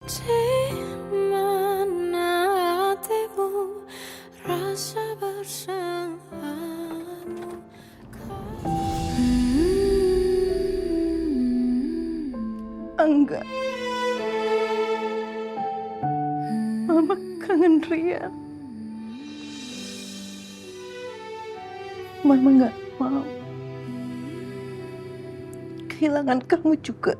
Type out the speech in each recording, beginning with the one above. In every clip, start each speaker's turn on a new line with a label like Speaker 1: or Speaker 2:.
Speaker 1: di mana hatimu rasa bersamamu.
Speaker 2: Enggak. Mama kangen Rian. Mama nggak mau kehilangan kamu juga.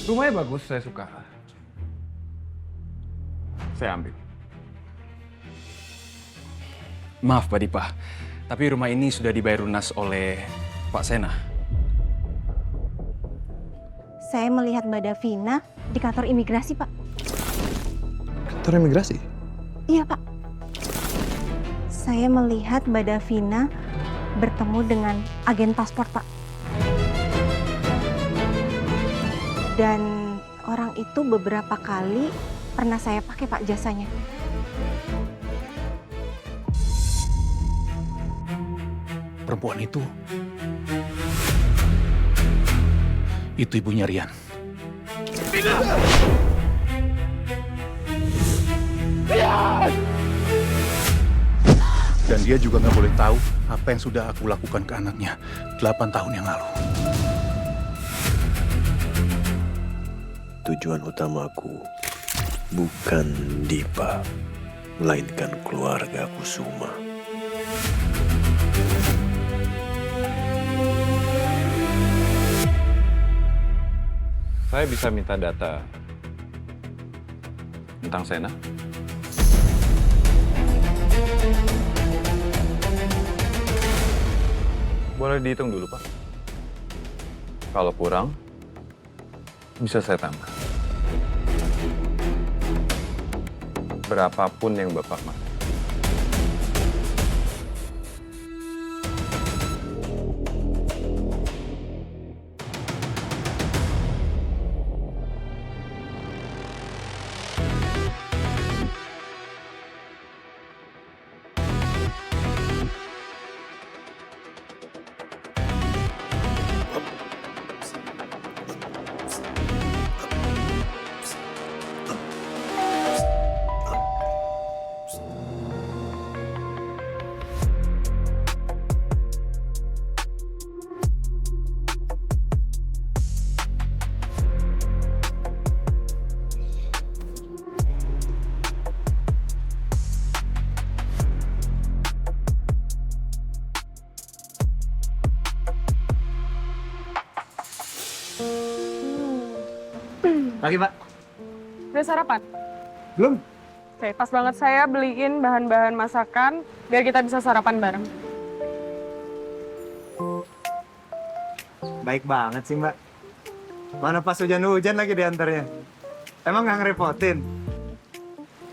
Speaker 3: Rumahnya bagus, saya suka. Saya ambil.
Speaker 4: Maaf Pak Dipa, tapi rumah ini sudah dibayar lunas oleh Pak Sena.
Speaker 5: Saya melihat Mbak Davina di kantor imigrasi, Pak.
Speaker 6: Kantor imigrasi?
Speaker 5: Iya, Pak. Saya melihat Mbak Davina bertemu dengan agen paspor, Pak. Dan orang itu beberapa kali pernah saya pakai, Pak, jasanya.
Speaker 6: Perempuan itu ibunya Rian. Dan dia juga nggak boleh tahu apa yang sudah aku lakukan ke anaknya 8 tahun yang lalu.
Speaker 7: Tujuan utamaku bukan Dipa, melainkan keluarga Kusuma.
Speaker 3: Saya bisa minta data tentang Sena? Boleh dihitung dulu, Pak. Kalau kurang, bisa saya tambah. Berapapun yang Bapak mau.
Speaker 8: Pagi, Pak.
Speaker 9: Udah sarapan?
Speaker 8: Belum?
Speaker 9: Oke, pas banget saya beliin bahan-bahan masakan biar kita bisa sarapan bareng.
Speaker 8: Baik banget sih, Mbak. Mana pas hujan-hujan lagi diantarnya. Emang nggak ngerepotin?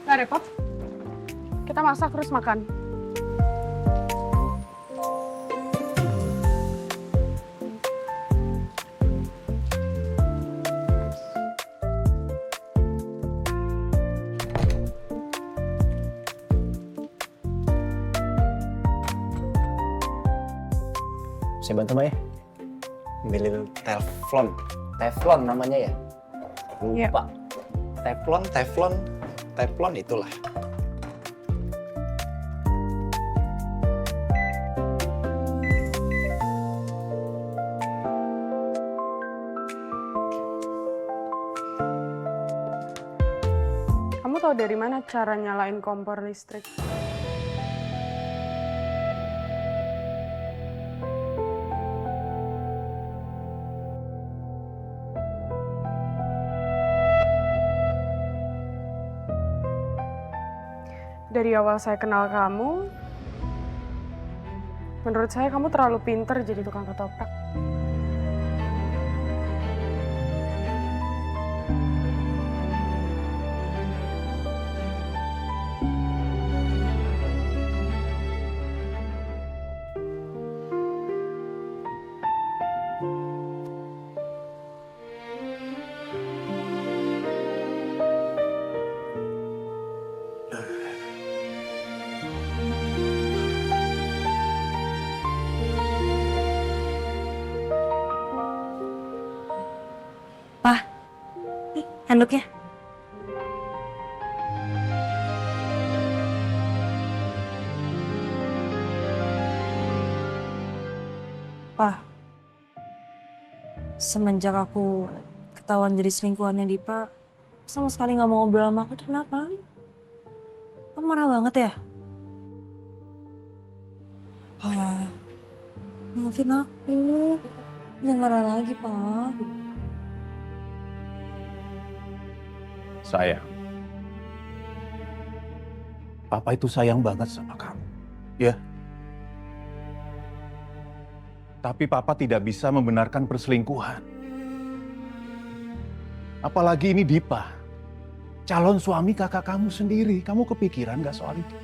Speaker 9: Nggak repot. Kita masak terus makan.
Speaker 10: Saya bantu Mbak ya. Ambilin teflon. Teflon namanya ya? Lupa. Teflon itulah.
Speaker 9: Kamu tahu dari mana cara nyalain kompor listrik? Dari awal saya kenal kamu, menurut saya kamu terlalu pinter jadi tukang ketoprak.
Speaker 5: handuknya. Pak, semenjak aku ketahuan jadi selingkuhannya Dipa, sama sekali nggak mau ngobrol sama aku. Tuh kenapa? Kamu marah banget ya? Pak, maafin aku. Jangan marah lagi, Pak.
Speaker 6: Sayang. Papa itu sayang banget sama kamu. Ya. Tapi Papa tidak bisa membenarkan perselingkuhan. Apalagi ini Dipa. Calon suami kakak kamu sendiri. Kamu kepikiran gak soal itu?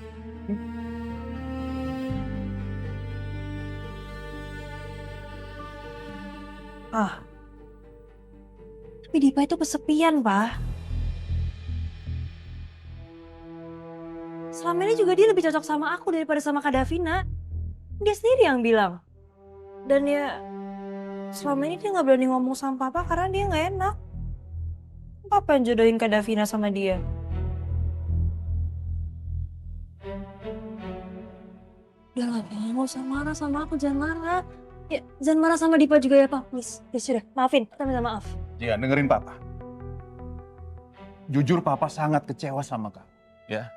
Speaker 5: Tapi Dipa itu kesepian, Pak. Selama ini juga dia lebih cocok sama aku daripada sama Kak Davina. Dia sendiri yang bilang. Dan ya, selama ini dia nggak berani ngomong sama Papa karena dia nggak enak. Papa yang jodohin Kak Davina sama dia. Udah lah, Pak. Nggak usah marah sama aku. Jangan marah. Ya, jangan marah sama Dipa juga ya, Pak. Please. Ya sudah, maafin. Kita minta maaf.
Speaker 6: Ya, dengerin Papa. Jujur Papa sangat kecewa sama kamu. Ya.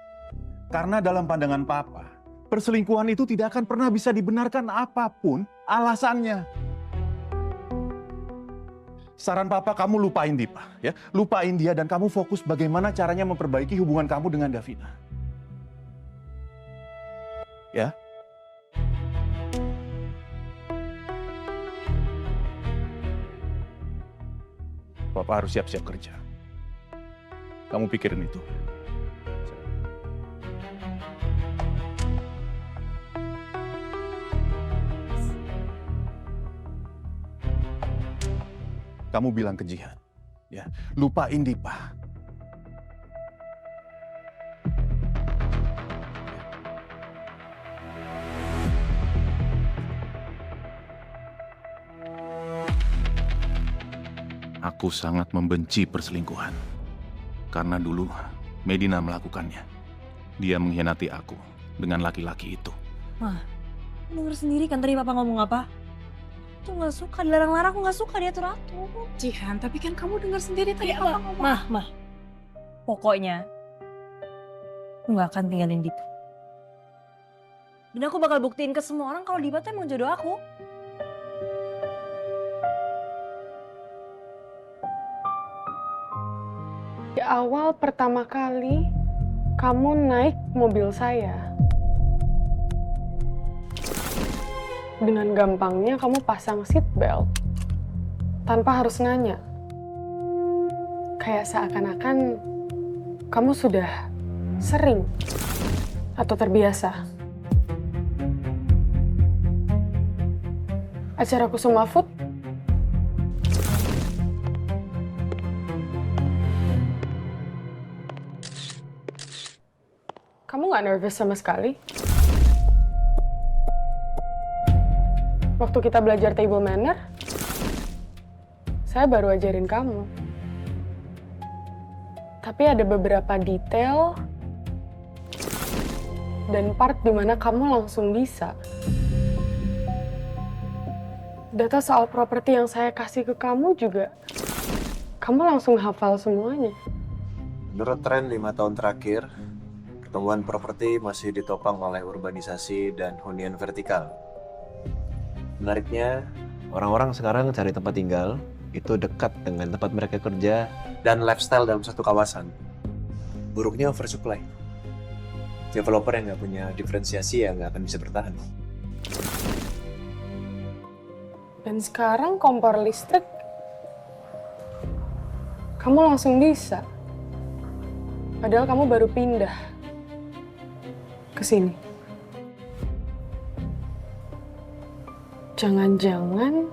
Speaker 6: Karena dalam pandangan Papa, perselingkuhan itu tidak akan pernah bisa dibenarkan apapun alasannya. Saran Papa, kamu lupain Dipa. Ya. Lupain dia dan kamu fokus bagaimana caranya memperbaiki hubungan kamu dengan Davina. Ya. Papa harus siap-siap kerja. Kamu pikirin itu. Kamu bilang ke Jihan, ya, lupain Dipa. Aku sangat membenci perselingkuhan. Karena dulu Medina melakukannya. Dia mengkhianati aku dengan laki-laki itu.
Speaker 5: Mah, denger sendiri kan tadi Papa ngomong apa? Tuh nggak suka, dilarang-larang. Aku nggak suka diatur-atur.
Speaker 9: Jihan, tapi kan kamu dengar sendiri tadi Papa ngomong.
Speaker 5: Mah. Pokoknya, aku nggak akan tinggalin Dipa. Dan aku bakal buktiin ke semua orang kalau Dipa tuh emang jodoh aku.
Speaker 9: Di awal pertama kali kamu naik mobil saya, dengan gampangnya kamu pasang seat belt tanpa harus nanya. Kayak seakan-akan kamu sudah sering atau terbiasa. Acara Kusuma Food, kamu nggak nervous sama sekali? Waktu kita belajar table manner, saya baru ajarin kamu. Tapi ada beberapa detail dan part di mana kamu langsung bisa. Data soal properti yang saya kasih ke kamu juga, kamu langsung hafal semuanya.
Speaker 7: Menurut tren 5 tahun terakhir, pertumbuhan properti masih ditopang oleh urbanisasi dan hunian vertikal. Menariknya, orang-orang sekarang cari tempat tinggal itu dekat dengan tempat mereka kerja dan lifestyle dalam satu kawasan. Buruknya oversupply. Developer yang nggak punya diferensiasi ya nggak akan bisa bertahan.
Speaker 9: Dan sekarang kompor listrik, kamu langsung bisa. Padahal kamu baru pindah ke sini. Jangan-jangan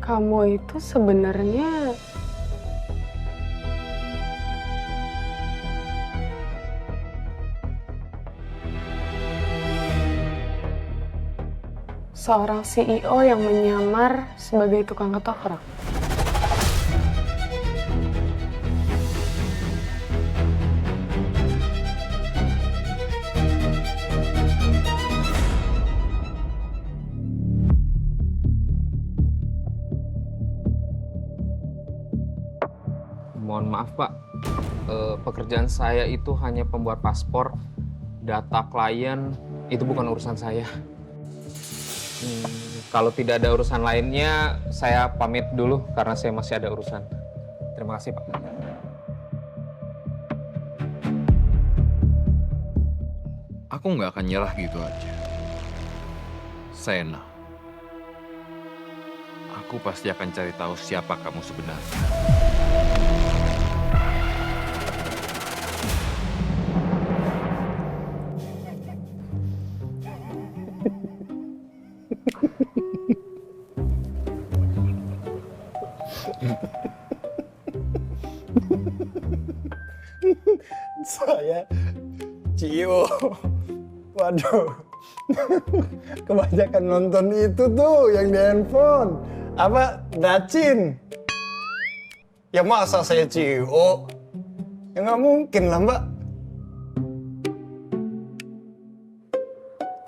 Speaker 9: kamu itu sebenarnya seorang CEO yang menyamar sebagai tukang ketoprak.
Speaker 11: Mohon maaf Pak, pekerjaan saya itu hanya pembuat paspor. Data klien itu bukan urusan saya. Kalau tidak ada urusan lainnya, saya pamit dulu karena saya masih ada urusan. Terima kasih Pak.
Speaker 3: Aku nggak akan nyerah gitu aja. Sena, aku pasti akan cari tahu siapa kamu sebenarnya.
Speaker 10: Saya Cio. Waduh. Kebanyakan nonton itu tuh yang di handphone. Apa? Dacin. Ya masa saya Cio? Ya nggak mungkin lah Mbak.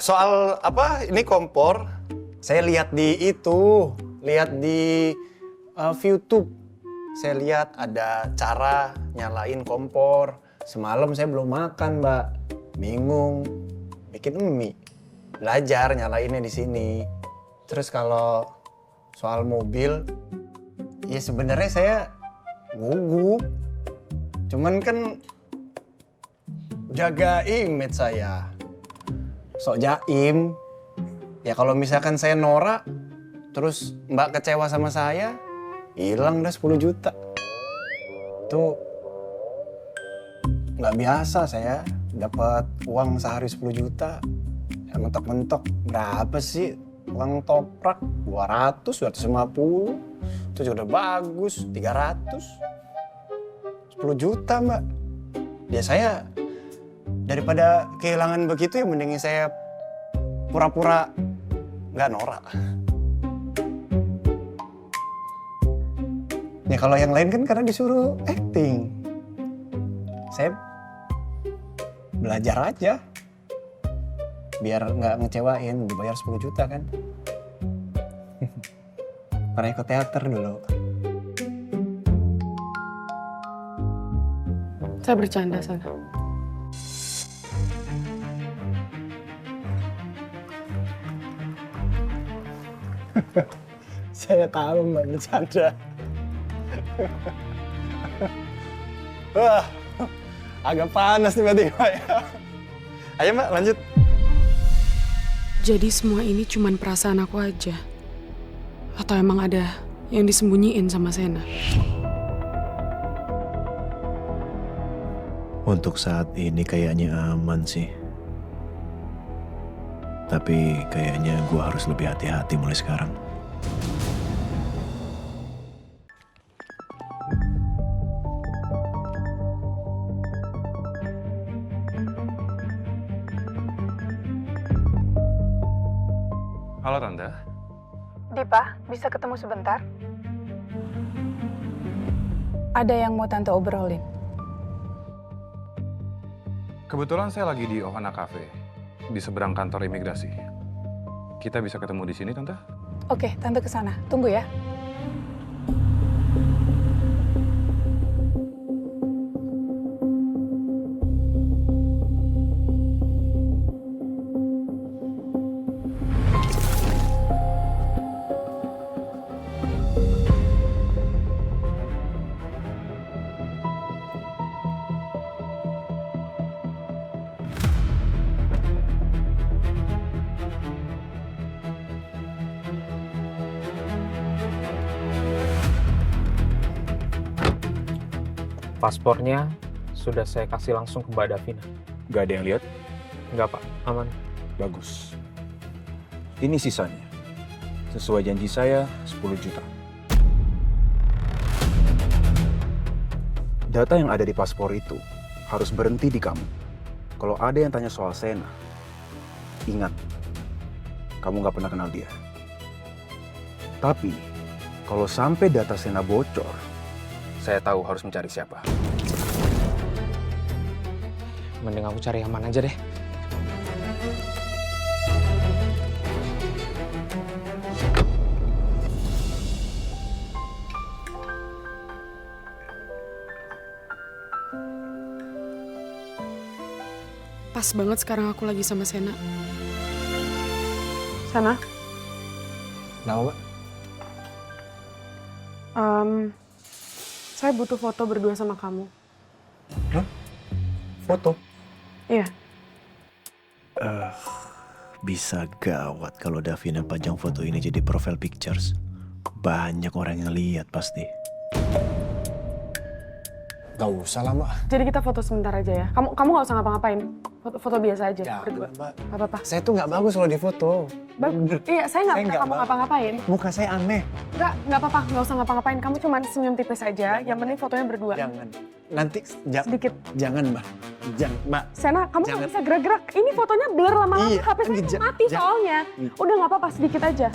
Speaker 10: Soal apa? Ini kompor. Saya lihat di itu. Lihat di YouTube. Saya lihat ada cara nyalain kompor. Semalam saya belum makan, Mbak. Bingung. Bikin mie. Belajar nyalainnya di sini. Terus kalau soal mobil, ya sebenarnya saya gugup. Cuman kan jaga image saya. Sok jaim. Ya kalau misalkan saya norak, terus Mbak kecewa sama saya, hilang dah 10 juta. Itu nggak biasa saya dapat uang sehari 10 juta. Ya mentok-mentok berapa sih uang toprak? 200, 250. Itu juga udah bagus, 300. 10 juta Mbak. Ya saya daripada kehilangan begitu ya mending saya pura-pura nggak norak. Ya kalau yang lain kan karena disuruh acting. Saya belajar aja. Biar nggak ngecewain, dibayar 10 juta kan. Pernah ikut teater dulu.
Speaker 9: Saya bercanda sana.
Speaker 10: Saya tahu Mbak bercanda. Wah, agak panas tiba-tiba ya. Ayo Mbak, lanjut.
Speaker 9: Jadi semua ini cuman perasaan aku aja? Atau emang ada yang disembunyiin sama Sena?
Speaker 7: Untuk saat ini kayaknya aman sih. Tapi kayaknya gue harus lebih hati-hati mulai sekarang.
Speaker 3: Halo Tante.
Speaker 12: Dipa, bisa ketemu sebentar? Ada yang mau Tante obrolin.
Speaker 3: Kebetulan saya lagi di Ohana Cafe, di seberang kantor imigrasi. Kita bisa ketemu di sini, Tante?
Speaker 12: Oke, Tante ke sana. Tunggu ya.
Speaker 11: Paspornya sudah saya kasih langsung ke Mbak Davina.
Speaker 4: Gak ada yang lihat?
Speaker 11: Enggak Pak, aman.
Speaker 4: Bagus. Ini sisanya. Sesuai janji saya, 10 juta. Data yang ada di paspor itu harus berhenti di kamu. Kalau ada yang tanya soal Sena, ingat,
Speaker 6: kamu nggak pernah kenal dia. Tapi, kalau sampai data Sena bocor, saya tahu harus mencari siapa.
Speaker 11: Mending aku cari yang mana aja deh.
Speaker 9: Pas banget sekarang aku lagi sama Sena. Sena?
Speaker 10: Kenapa, Mbak?
Speaker 9: Saya butuh foto berdua sama kamu.
Speaker 10: Hah? Foto?
Speaker 9: Iya.
Speaker 7: Bisa gawat kalau Davina pajang foto ini jadi profile pictures. Banyak orang yang lihat pasti.
Speaker 10: Gak usah lah, Mbak.
Speaker 9: Jadi kita foto sebentar aja ya. Kamu nggak usah ngapa-ngapain. Foto biasa aja. Berdua.
Speaker 10: Mbak.
Speaker 9: Gak apa-apa.
Speaker 10: Saya tuh nggak bagus kalau di foto.
Speaker 9: Iya, saya nggak minta kamu ngapa-ngapain.
Speaker 10: Muka saya aneh.
Speaker 9: Nggak apa-apa. Nggak usah ngapa-ngapain. Kamu cuma senyum tipis aja. Yang penting fotonya berdua.
Speaker 10: Jangan. Nanti
Speaker 9: sedikit.
Speaker 10: Jangan, Mbak. Jangan, Mbak.
Speaker 9: Sena, kamu nggak bisa gerak-gerak. Ini fotonya blur lama-lama.
Speaker 10: Iya,
Speaker 9: HP saya mati soalnya. Udah nggak apa-apa, sedikit aja.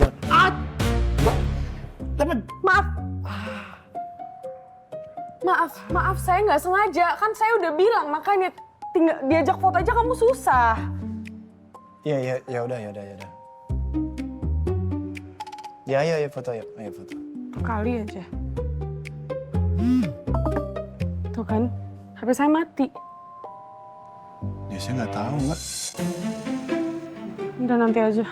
Speaker 9: Maaf, saya nggak sengaja. Kan saya udah bilang, makanya tinggal diajak foto aja kamu susah.
Speaker 10: Iya, ya udah. Ya, foto ya. Ayo foto.
Speaker 9: Kali aja. Tuh kan, HP saya mati.
Speaker 6: Ya saya nggak tahu, Mbak.
Speaker 9: Udah nanti aja.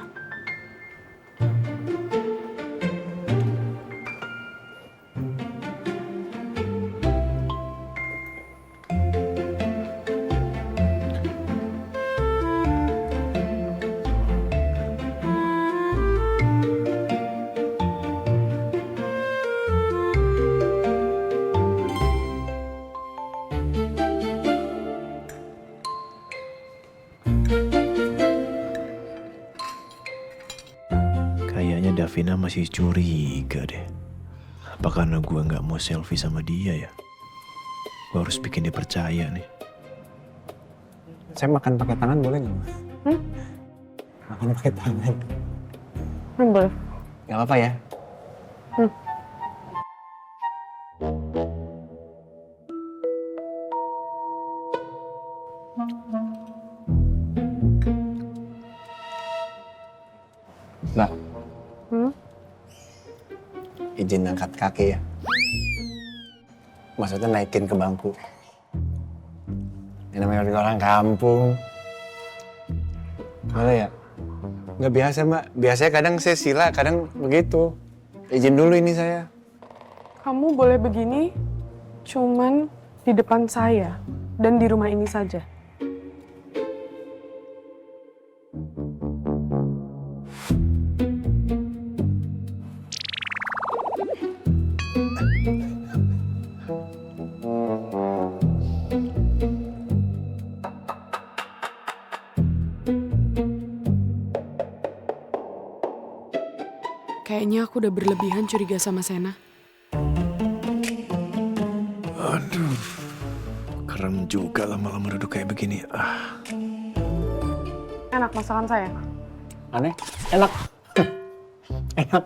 Speaker 7: Kayaknya Davina masih curiga deh. Apa karena gue nggak mau selfie sama dia ya? Gue harus bikin dia percaya nih.
Speaker 10: Saya makan pakai tangan boleh nggak, Mas? Makan pakai tangan.
Speaker 9: Boleh.
Speaker 10: Nggak apa-apa ya? Mbak. Izin angkat kaki ya. Maksudnya naikin ke bangku. Ini namanya orang kampung. Boleh ya? Nggak biasa, Mbak. Biasanya kadang saya sila, kadang begitu. Izin dulu ini saya.
Speaker 9: Kamu boleh begini, cuman di depan saya dan di rumah ini saja. Kayaknya aku udah berlebihan curiga sama Sena.
Speaker 7: Aduh, keren juga lama-lama duduk kayak begini.
Speaker 9: Enak masakan saya?
Speaker 10: Aneh? Enak. Enak.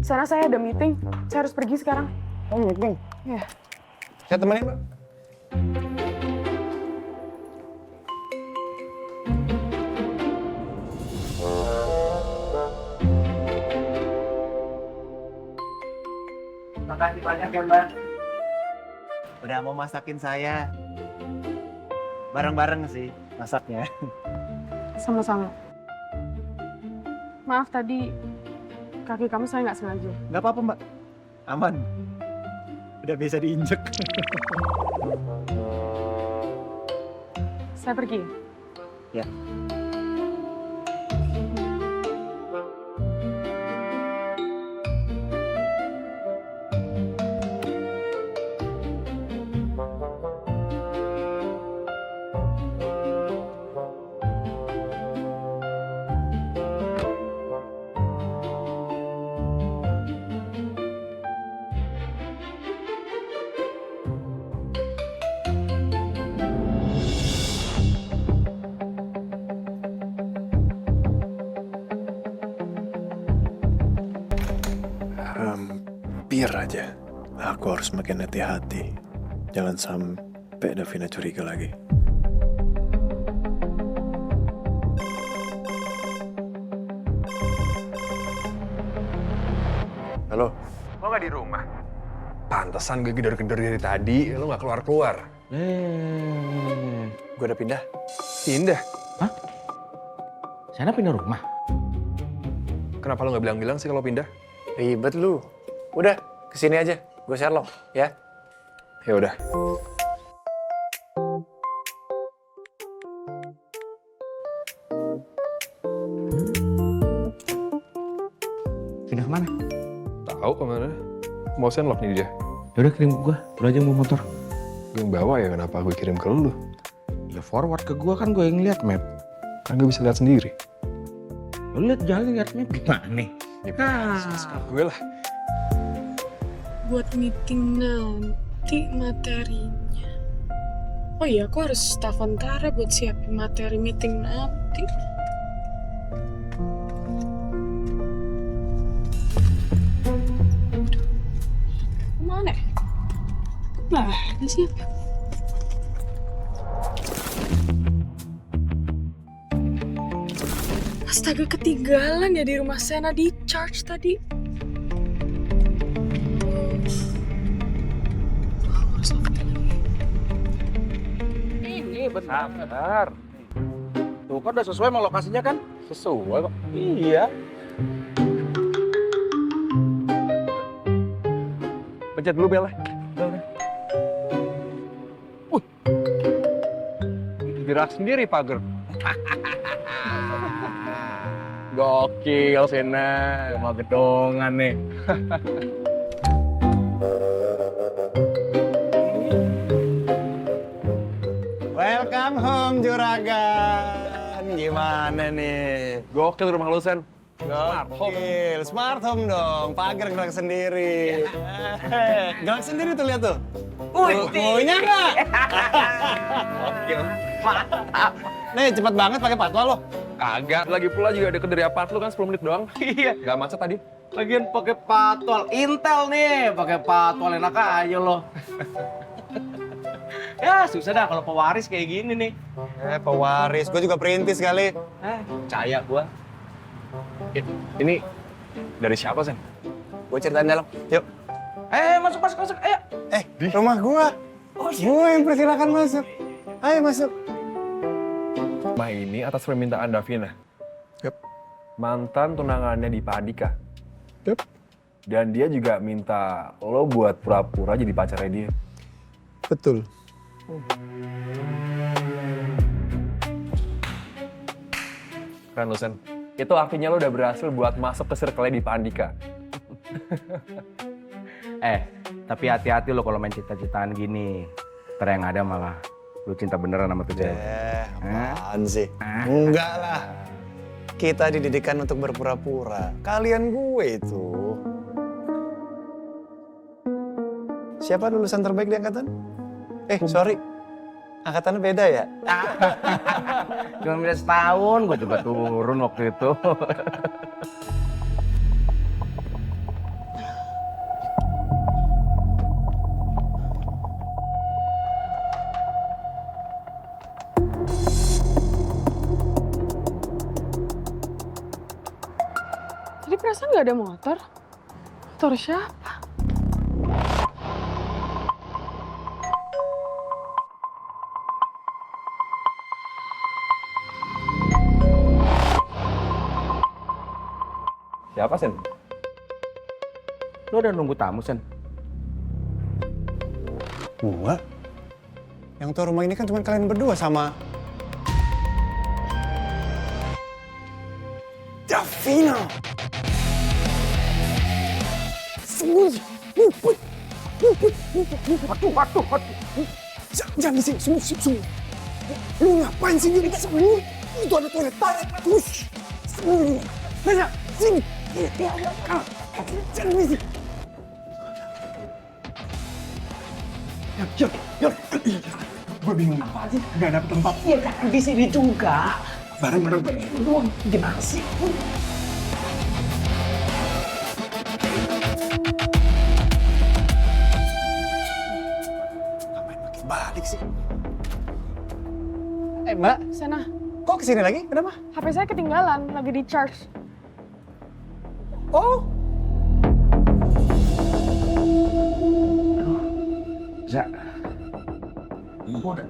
Speaker 9: Sena, saya ada meeting. Saya harus pergi sekarang.
Speaker 10: Oh, meeting?
Speaker 9: Ya.
Speaker 10: Saya temenin, Mbak.
Speaker 8: Makasih banyak ya, Mbak. Udah mau masakin saya. Bareng-bareng sih masaknya.
Speaker 9: Sama-sama. Maaf tadi kaki kamu saya nggak sengaja.
Speaker 8: Nggak apa-apa, Mbak. Aman. Udah bisa diinjek.
Speaker 9: Saya pergi.
Speaker 8: Ya.
Speaker 7: pikir aja, aku harus makin hati-hati. Jangan sampai Davina curiga lagi. Halo?
Speaker 13: Lo nggak di rumah? Pantesan gue gedor-gedor dari tadi, lo nggak keluar-keluar.
Speaker 7: Gue udah pindah.
Speaker 13: Pindah?
Speaker 14: Hah? Sana pindah rumah?
Speaker 13: Kenapa lo nggak bilang-bilang sih kalau pindah?
Speaker 10: Ribet lu. Udah, kesini aja. Gue Sherlock, ya.
Speaker 13: Ya udah.
Speaker 14: Pindah kemana?
Speaker 13: Tahu kemana? Mau Sherlock nih dia.
Speaker 14: Yaudah kirim ke gua, lu aja yang bawa motor.
Speaker 13: Gue yang bawa ya, kenapa gue kirim ke lu?
Speaker 14: Ya forward ke gua kan gua yang lihat map.
Speaker 13: Kan gue bisa lihat sendiri.
Speaker 14: Lu lihat jalan lihat map gimana nih?
Speaker 13: Gue lah.
Speaker 9: Buat meeting nanti materinya. Oh iya, aku harus telepon Tara buat siapin materi meeting nanti. Kemana ya? Nah, ada siapa? Astaga, ketinggalan ya di rumah Sena di charge tadi.
Speaker 14: Ini benar. Tuh kan udah sesuai sama lokasinya kan?
Speaker 13: Sesuai kok.
Speaker 14: Iya.
Speaker 13: Pencet dulu belnya. Gerak sendiri pagar. Gokil Sena.
Speaker 14: Mau gedongan nih.
Speaker 10: Welcome home, Juragan. Gimana nih?
Speaker 13: Gokil rumah lu, Sen.
Speaker 10: Gokil. Smart home dong. Pagar gerak sendiri. Gerak sendiri tuh, lihat tuh. Punya nggak?
Speaker 13: Gokil.
Speaker 10: Nih, cepet banget pakai patwa lo.
Speaker 13: Kagak. Lagi pula juga deket dari apart lu kan 10 menit doang.
Speaker 14: Iya.
Speaker 13: Gak macet tadi.
Speaker 14: Lagian pakai patwal Intel nih, pakai patwal enak aja lo. Ya susah dah kalau pewaris kayak gini nih.
Speaker 10: Pewaris. Gue juga perintis kali.
Speaker 14: Percaya gua.
Speaker 13: Ini dari siapa, Sen?
Speaker 10: Gue ceritain dalam. Yuk.
Speaker 14: Masuk. Ayo.
Speaker 10: Rumah gua. Gua yang persilakan masuk. Ayo masuk.
Speaker 13: Rumah ini atas permintaan Davina.
Speaker 10: Yep.
Speaker 13: Mantan tunangannya di Padika.
Speaker 10: Yep.
Speaker 13: Dan dia juga minta lo buat pura-pura jadi pacarnya dia.
Speaker 10: Betul.
Speaker 13: Keren lo, Sen. Itu artinya lo udah berhasil buat masuk ke circle-nya di Pandika.
Speaker 14: Tapi hati-hati lo kalau main cinta-cintaan gini. Ntar yang ada malah lu cinta beneran sama tuh cewek.
Speaker 10: Apaan sih? Enggak lah. Kita dididikan untuk berpura-pura. Kalian gue itu. Siapa lulusan terbaik di angkatan? Sorry. Angkatannya beda ya?
Speaker 14: Cuma beda setahun, gue juga turun waktu itu.
Speaker 9: Tadi perasaan nggak ada motor. Motor siapa?
Speaker 13: Siapa, Sen?
Speaker 14: Lo udah nunggu tamu, Sen?
Speaker 10: Gua? Yang tahu rumah ini kan cuma kalian berdua sama... Davina! Waduh. Jangan di sini, sungguh. Lu ngapain sih di sini? Itu ada toilet. Terus. Nanya, sini. Jangan di sini. Yuk. Gue bingung apa sih? Gak dapet tempat. Iya kan di sini juga. Bareng-bareng doang. Gimana sih? balik sih? Mbak,
Speaker 9: Sana,
Speaker 10: kok kesini lagi? Kenapa?
Speaker 9: HP saya ketinggalan, lagi di charge.
Speaker 10: Oh,
Speaker 14: Za. Udah.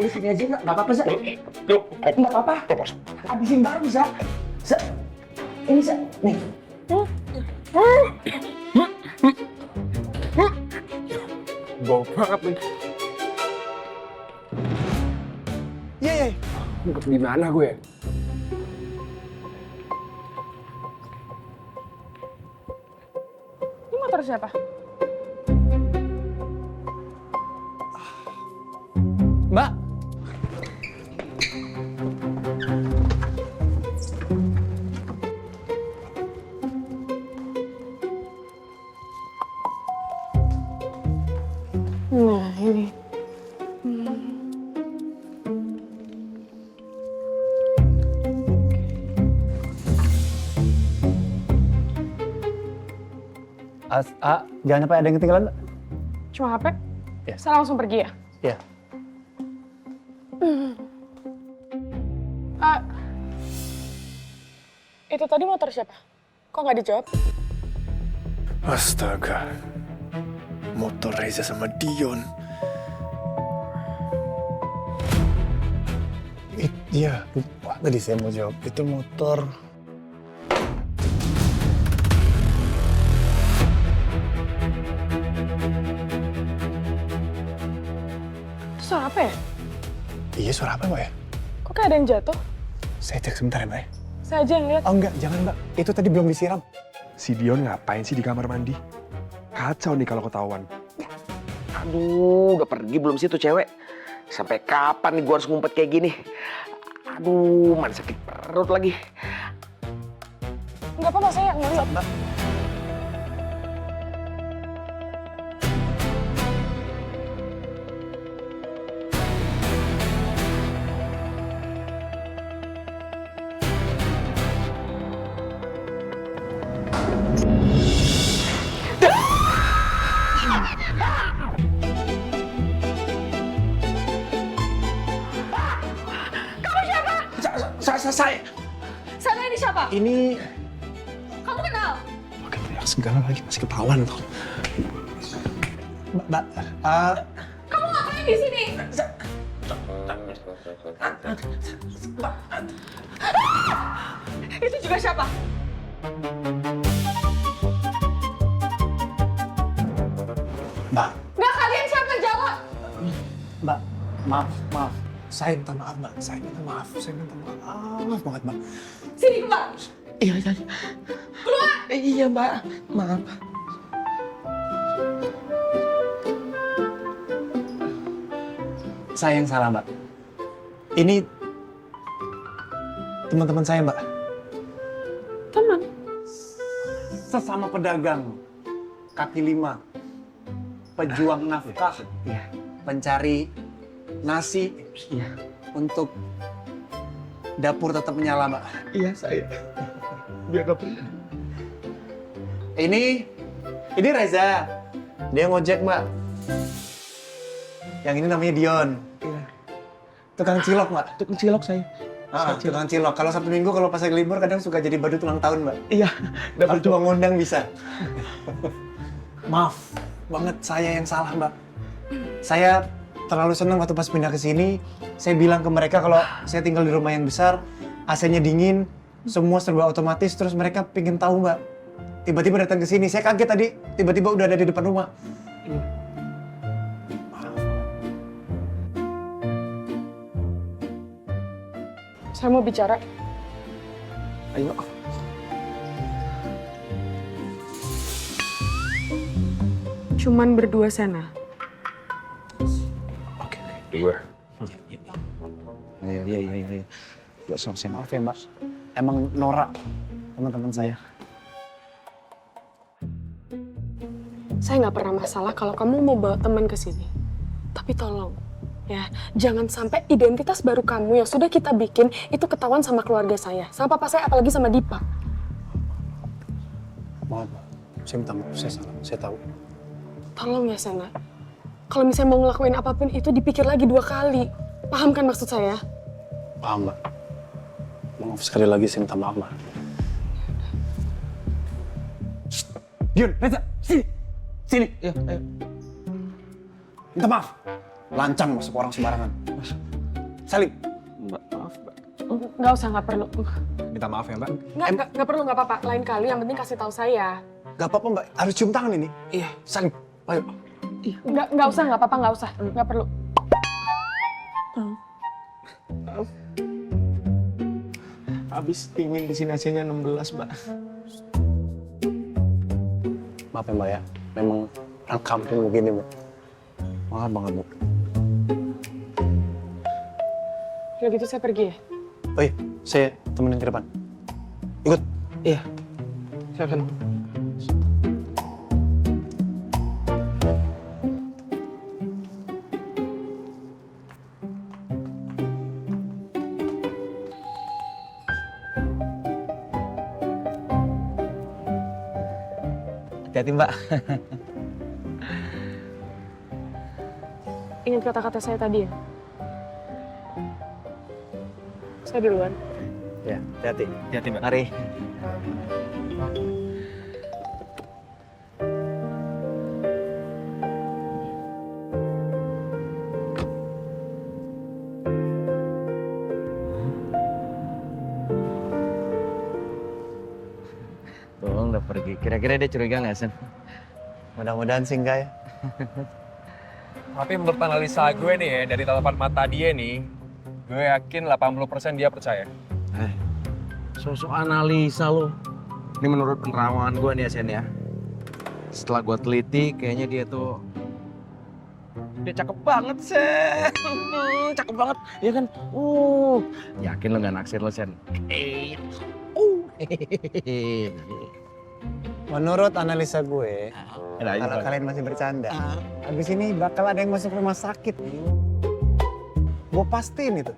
Speaker 14: Udah sini aja nggak apa-apa, Za. Nggak apa-apa. Habisin baru, Za. Za. Ini, Za. Nih.
Speaker 13: Bau banget nih.
Speaker 10: iya.
Speaker 13: Ngumpet di mana gue?
Speaker 9: Ini motor siapa?
Speaker 10: Mbak.
Speaker 9: Nah, ini.
Speaker 10: Jangan sampai ada yang ketinggalan, Mbak.
Speaker 9: Cuma HP?
Speaker 10: Ya.
Speaker 9: Saya langsung pergi ya?
Speaker 10: Iya.
Speaker 9: Itu tadi motor siapa? Kok nggak dijawab?
Speaker 10: Astaga. Motor Reza sama Dion. Iya, lupa tadi saya mau jawab. Itu motor...
Speaker 9: Itu suara apa ya?
Speaker 10: Iya, suara apa, Mbak ya?
Speaker 9: Kok kayak ada yang jatuh?
Speaker 10: Saya cek sebentar ya, Mbak ya.
Speaker 9: Saya aja yang lihat.
Speaker 10: Oh enggak, jangan, Mbak. Itu tadi belum disiram.
Speaker 13: Si Dion ngapain sih di kamar mandi? Kacau nih kalau ketahuan.
Speaker 14: Aduh, udah pergi belum sih tuh cewek? Sampai kapan nih gue harus ngumpet kayak gini? Aduh, mana sakit perut lagi.
Speaker 9: Nggak apa-apa, saya nggak lihat.
Speaker 10: Mbak.
Speaker 14: Saya.
Speaker 5: Sana ini siapa?
Speaker 10: Ini...
Speaker 5: Kamu kenal?
Speaker 10: Pakai teriak segala lagi, masih ketahuan tuh. Mbak,
Speaker 5: Kamu ngapain di sini? Itu juga siapa?
Speaker 10: Mbak,
Speaker 5: Nggak, kalian siapa? Jawab.
Speaker 10: Mbak, maaf. Saya minta maaf, Mbak. Saya minta maaf banget, Mbak.
Speaker 5: Sini keluar.
Speaker 14: Iya.
Speaker 5: Keluar.
Speaker 14: Iya, Mbak. Maaf.
Speaker 10: Saya yang salah, Mbak. Ini teman-teman saya, Mbak.
Speaker 9: Teman?
Speaker 10: Sesama pedagang kaki lima, pejuang nafkah, pencari nasi untuk dapur tetap menyala, Mbak.
Speaker 14: Iya, saya. Biar dapur.
Speaker 10: Ini Reza. Dia ngojek, Mbak. Yang ini namanya Dion.
Speaker 14: Iya.
Speaker 10: Tukang cilok, Mbak.
Speaker 14: Tukang cilok saya.
Speaker 10: Tukang cilok. Kalau Sabtu Minggu kalau pas lagi libur kadang suka jadi badut ulang tahun, Mbak.
Speaker 14: Iya.
Speaker 10: Dapat cuma ngundang bisa. Maaf banget, saya yang salah, Mbak. Saya terlalu senang waktu pas pindah ke sini. Saya bilang ke mereka kalau saya tinggal di rumah yang besar, AC-nya dingin, semua serba otomatis. Terus mereka pengen tahu, Mbak. Tiba-tiba datang ke sini, saya kaget tadi. Tiba-tiba udah ada di depan rumah.
Speaker 9: Saya mau bicara.
Speaker 14: Ayo.
Speaker 9: Cuman berdua, Sana.
Speaker 14: Dua.
Speaker 10: Iya. Saya maaf ya, Mbak. Emang norak teman-teman saya.
Speaker 9: Saya nggak pernah masalah kalau kamu mau bawa teman ke sini. Tapi tolong, ya, jangan sampai identitas baru kamu yang sudah kita bikin itu ketahuan sama keluarga saya, sama papa saya, apalagi sama Dipa.
Speaker 10: Maaf, Pak. Saya minta maaf, saya salah, saya tahu.
Speaker 9: Tolong ya, Sena. Kalau misalnya mau ngelakuin apapun itu, dipikir lagi 2 kali. Paham kan maksud saya?
Speaker 10: Paham, Mbak. Maaf sekali lagi, saya minta maaf, Mbak. Dion, Reza, sini. Sini.
Speaker 14: Iya, ayo.
Speaker 10: Minta maaf. Lancang masuk orang sembarangan. Salim.
Speaker 14: Mbak, maaf, Mbak.
Speaker 9: Nggak usah, nggak perlu.
Speaker 3: Minta maaf ya, Mbak.
Speaker 9: Nggak perlu, nggak apa-apa. Lain kali yang penting kasih tahu saya.
Speaker 10: Gak apa-apa, Mbak. Harus cium tangan ini.
Speaker 14: Iya.
Speaker 10: Salim. Ayo.
Speaker 9: Nggak usah, nggak apa-apa, nggak usah. Nggak perlu.
Speaker 10: Habis dingin di sini AC-nya 16, Mbak. Maaf ya, Mbak ya. Memang orang kampung begini, Mbak. Maaf banget, Bu.
Speaker 9: Kalau gitu saya pergi ya?
Speaker 10: Oh iya, saya temenin ke depan. Ikut.
Speaker 14: Iya. Silakan.
Speaker 7: Hati-hati, Mbak.
Speaker 9: Ingat kata-kata saya tadi ya? Saya duluan.
Speaker 7: Ya, hati-hati.
Speaker 14: Hati-hati, Mbak.
Speaker 7: Mari. Tuh, udah pergi. Kira-kira dia curiga nggak, Sen?
Speaker 10: Mudah-mudahan sih enggak ya.
Speaker 13: Tapi menurut analisa gue nih ya, dari tatapan mata dia nih, gue yakin 80% dia percaya.
Speaker 14: Sosok analisa lo. Ini menurut penerawangan gue nih ya, Sen ya. Setelah gue teliti, kayaknya dia tuh... Dia cakep banget, Sen. Cakep banget, ya kan? Yakin lo nggak naksir lo, Sen?
Speaker 10: Menurut analisa gue,
Speaker 14: Nah,
Speaker 10: kalau kalian masih bercanda, abis ini bakal ada yang masuk rumah sakit. Gue pastiin itu.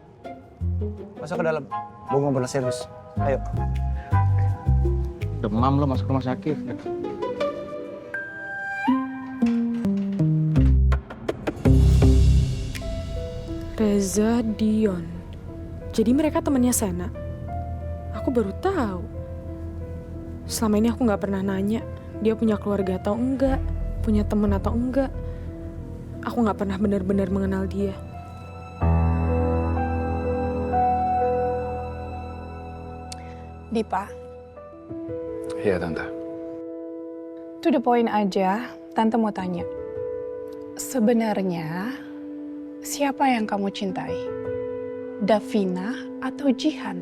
Speaker 10: Masuk ke dalam. Gue ngobrol serius. Ayo.
Speaker 14: Demam lo masuk rumah sakit.
Speaker 9: Reza Dion. Jadi mereka temennya Sena. Aku baru tahu. Selama ini aku nggak pernah nanya dia punya keluarga atau enggak, punya temen atau enggak. Aku nggak pernah benar-benar mengenal dia.
Speaker 12: Dipa,
Speaker 3: Iya, Tante.
Speaker 12: to the point aja, Tante mau tanya. Sebenarnya, siapa yang kamu cintai? Davina atau Jihan?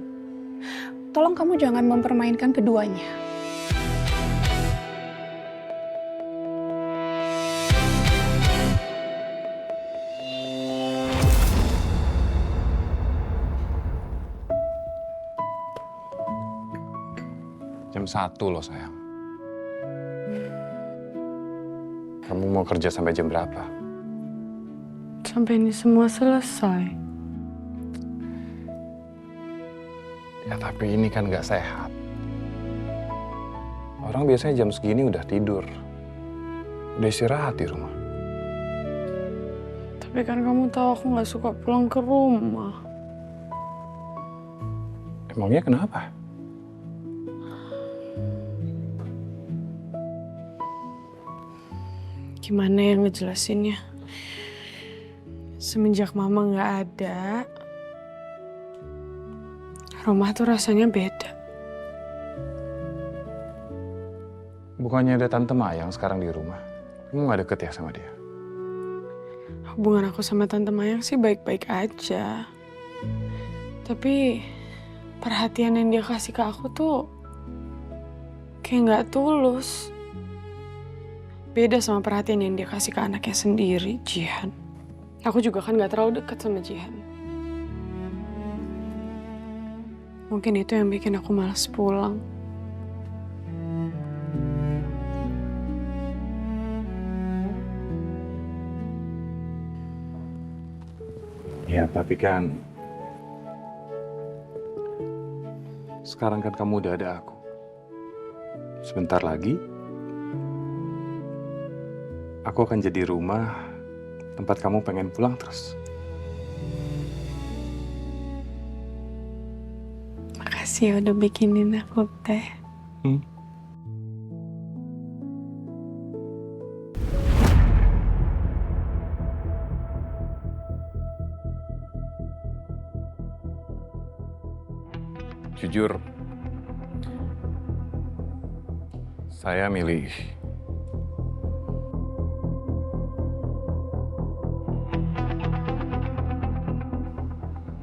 Speaker 12: Tolong kamu jangan mempermainkan keduanya.
Speaker 3: Jam 1 loh, sayang. Kamu mau kerja sampai jam berapa?
Speaker 9: Sampai ini semua selesai.
Speaker 3: Ya, tapi ini kan nggak sehat. Orang biasanya jam segini udah tidur. Udah istirahat di rumah.
Speaker 9: Tapi kan kamu tahu aku nggak suka pulang ke rumah.
Speaker 3: Emangnya kenapa?
Speaker 9: Gimana yang ngejelasinnya? Semenjak mama nggak ada, rumah tuh rasanya beda.
Speaker 3: Bukannya ada Tante Mayang sekarang di rumah? Kamu nggak deket ya sama dia?
Speaker 9: Hubungan aku sama Tante Mayang sih baik-baik aja. Tapi perhatian yang dia kasih ke aku tuh kayak nggak tulus. Beda sama perhatian yang dia kasih ke anaknya sendiri, Jihan. Aku juga kan nggak terlalu dekat sama Jihan. Mungkin itu yang bikin aku malas pulang.
Speaker 3: Ya, tapi kan sekarang kan kamu udah ada aku. sebentar lagi aku akan jadi rumah tempat kamu pengen pulang terus.
Speaker 9: Makasih ya udah bikinin aku teh.
Speaker 3: Jujur, saya milih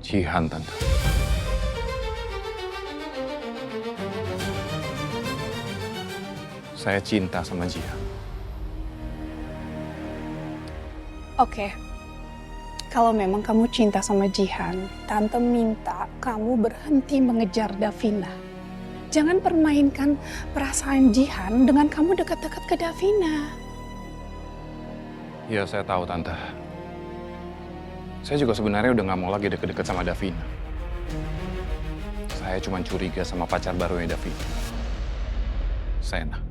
Speaker 3: Jihan, Tante. Saya cinta sama Jihan.
Speaker 12: Oke, kalau memang kamu cinta sama Jihan, Tante minta kamu berhenti mengejar Davina. Jangan permainkan perasaan Jihan dengan kamu dekat-dekat ke Davina.
Speaker 3: Ya, saya tahu, Tante. Saya juga sebenarnya udah nggak mau lagi deket-deket sama Davina. Saya cuma curiga sama pacar barunya Davina, Sena.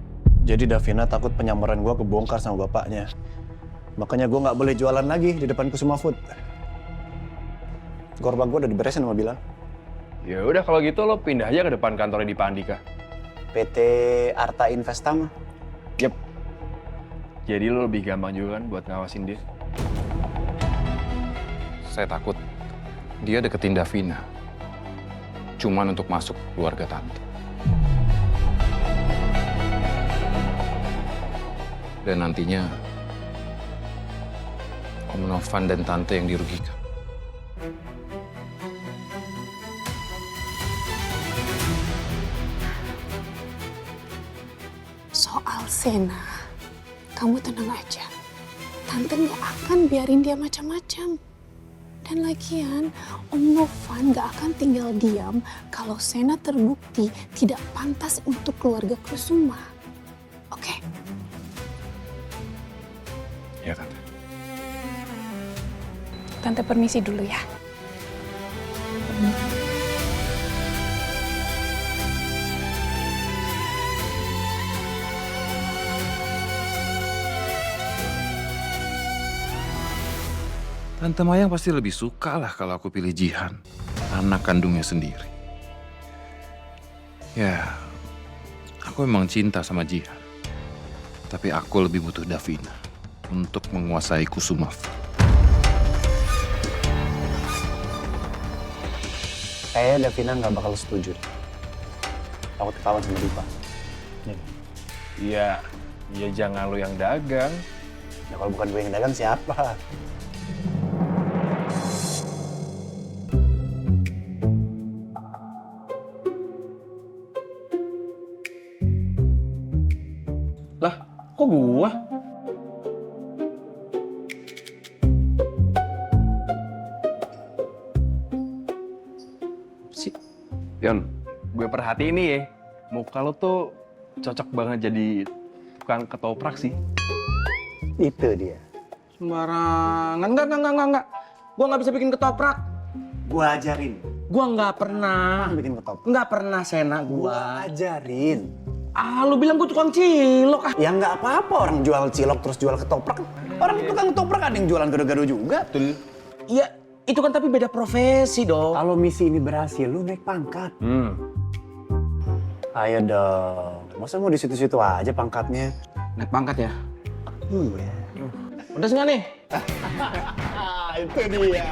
Speaker 10: Jadi Davina takut penyamaran gue kebongkar sama bapaknya. Makanya gue nggak boleh jualan lagi di depan Kusuma Food. Korban gue udah diberesin sama Bilang.
Speaker 13: Ya udah kalau gitu lo pindah aja ke depan kantornya di Pak Andika.
Speaker 10: PT Arta Investama.
Speaker 13: Yep. Jadi lo lebih gampang juga kan buat ngawasin dia.
Speaker 3: Saya takut dia deketin Davina cuman untuk masuk keluarga Tante. Dan nantinya Om Novan dan Tante yang dirugikan.
Speaker 12: Soal Sena, kamu tenang aja. Tante nggak akan biarin dia macam-macam. Dan lagian, Om Novan nggak akan tinggal diam kalau Sena terbukti tidak pantas untuk keluarga Kusuma. Oke?
Speaker 3: Ya, Tante.
Speaker 12: Tante permisi dulu ya.
Speaker 3: Tante Mayang pasti lebih suka lah kalau aku pilih Jihan, anak kandungnya sendiri. Ya, aku emang cinta sama Jihan. Tapi aku lebih butuh Davina untuk menguasai Kusuma.
Speaker 10: Kayaknya Davina nggak bakal setuju. Takut ketahuan sama Dipa.
Speaker 13: Iya, ya jangan lo yang dagang.
Speaker 10: Ya kalau bukan gue yang dagang siapa?
Speaker 14: Lah, kok gua?
Speaker 13: Yon, gue perhatiin nih ya, muka lo tuh cocok banget jadi tukang ketoprak sih.
Speaker 10: Itu dia.
Speaker 14: Sembarangan. Enggak. Gua nggak bisa bikin ketoprak.
Speaker 10: Gua ajarin.
Speaker 14: Gua nggak pernah.
Speaker 10: Bikin ketoprak.
Speaker 14: Nggak pernah, Sena,
Speaker 10: Gua ajarin.
Speaker 14: Ah, lu bilang gua tukang cilok.
Speaker 10: Ya nggak apa-apa orang jual cilok terus jual ketoprak. Orang tukang ketoprak ada yang jualan gado-gado juga. Tuh.
Speaker 14: Iya, itu kan tapi beda profesi dong.
Speaker 10: Kalau misi ini berhasil, lu naik pangkat. Ayo dong. Masa mau di situ-situ aja pangkatnya?
Speaker 14: Naik pangkat ya?
Speaker 10: Iya.
Speaker 14: Udah nggak nih?
Speaker 10: Itu dia.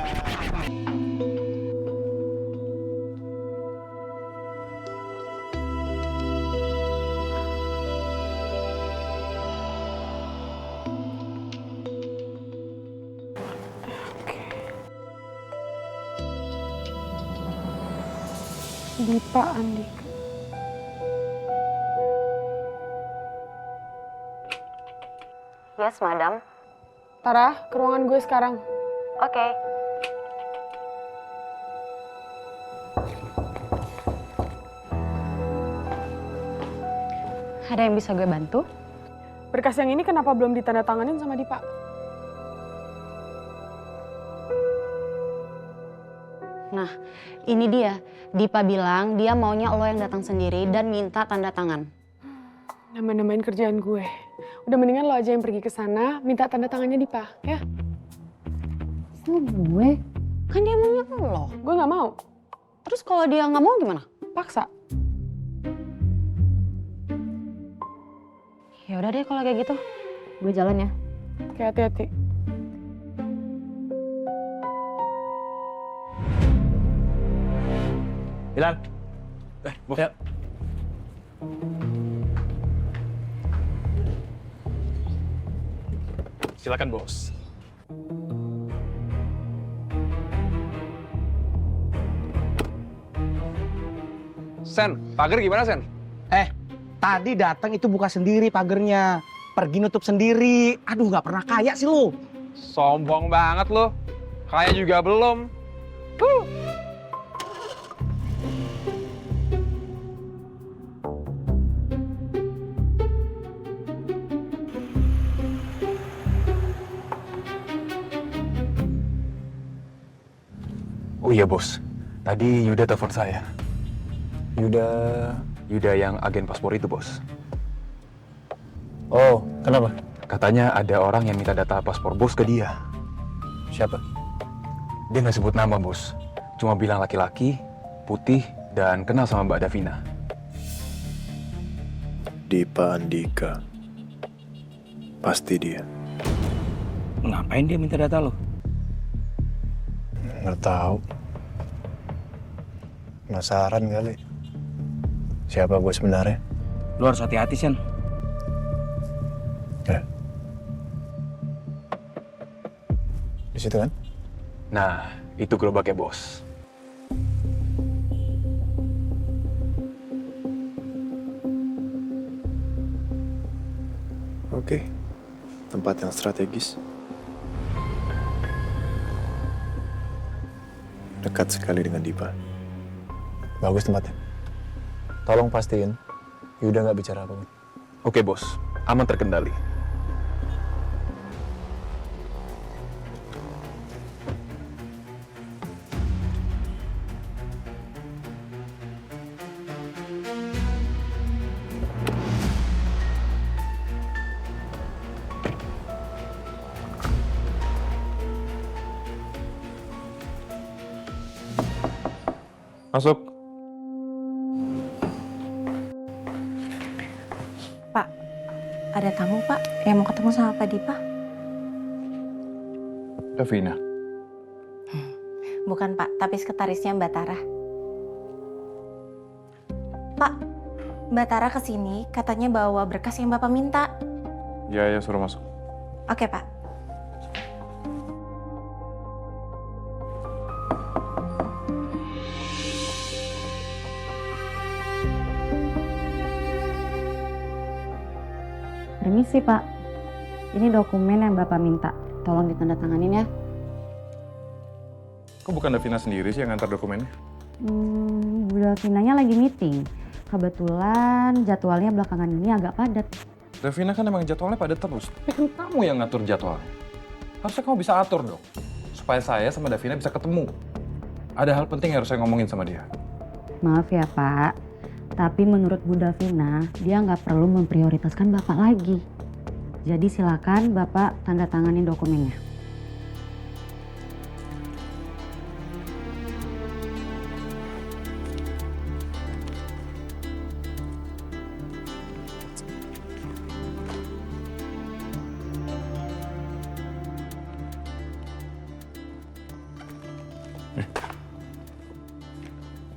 Speaker 9: Dipa Andika.
Speaker 5: Yes, madam.
Speaker 9: Tara, ke ruangan gue sekarang.
Speaker 5: Oke. Ada yang bisa gue bantu?
Speaker 9: Berkas yang ini kenapa belum ditandatanganin sama Dipa?
Speaker 15: Nah, ini dia. Dipa bilang dia maunya lo yang datang sendiri dan minta tanda tangan.
Speaker 9: nambah-nambahin kerjaan gue. Udah mendingan lo aja yang pergi ke sana, minta tanda tangannya Dipa, ya?
Speaker 15: Sama gue? Kan dia maunya lo.
Speaker 9: Gue nggak mau.
Speaker 15: Terus kalau dia nggak mau gimana?
Speaker 9: Paksa.
Speaker 15: Ya udah deh kalau kayak gitu. Gue jalan ya.
Speaker 9: Oke, hati-hati.
Speaker 13: Bilal. Bos. Ya. Silakan, Bos.
Speaker 14: Sen, pagar gimana, Sen?
Speaker 16: Tadi datang itu buka sendiri pagernya. Pergi nutup sendiri. Aduh, nggak pernah kaya sih lo.
Speaker 14: Sombong banget lo. Kaya juga belum.
Speaker 4: Oh iya, Bos. Tadi Yuda telepon saya. Yuda yang agen paspor itu, Bos.
Speaker 10: Oh, kenapa?
Speaker 4: Katanya ada orang yang minta data paspor Bos ke dia.
Speaker 10: Siapa?
Speaker 4: Dia nggak sebut nama, Bos. Cuma bilang laki-laki, putih, dan kenal sama Mbak Davina.
Speaker 7: Dipa Andika. Pasti dia.
Speaker 16: Ngapain dia minta data lo?
Speaker 10: Nggak tahu. Penasaran kali. Siapa gue sebenarnya?
Speaker 16: Lo harus hati-hati, Sen.
Speaker 10: Ya. Di situ kan?
Speaker 4: Nah, itu gerobaknya, Bos.
Speaker 7: Oke. Tempat yang strategis. Dekat sekali dengan Dipa.
Speaker 10: Bagus tempatnya. Tolong pastiin Yuda nggak bicara apa-apa.
Speaker 4: Oke, Bos. Aman terkendali.
Speaker 3: Masuk.
Speaker 5: Pak, ada tamu Pak yang mau ketemu sama Pak Dipa.
Speaker 3: Davina.
Speaker 5: Bukan Pak, tapi sekretarisnya Mbak Tara. Pak, Mbak Tara kesini katanya bawa berkas yang Bapak minta.
Speaker 3: Ya, suruh masuk.
Speaker 5: Oke Pak.
Speaker 15: Permisi Pak, ini dokumen yang Bapak minta. Tolong ditandatanganin ya.
Speaker 3: Kok bukan Davina sendiri sih yang ngantar dokumennya?
Speaker 15: Bu Davinanya lagi meeting. Kebetulan jadwalnya belakangan ini agak padat.
Speaker 3: Davina kan emang jadwalnya padat terus. Tapi kan kamu yang ngatur jadwalnya. Harusnya kamu bisa atur dong. Supaya saya sama Davina bisa ketemu. Ada hal penting yang harus saya ngomongin sama dia.
Speaker 15: Maaf ya Pak, tapi menurut Bu Davina, dia nggak perlu memprioritaskan Bapak lagi. Jadi silakan Bapak tanda tanganin dokumennya.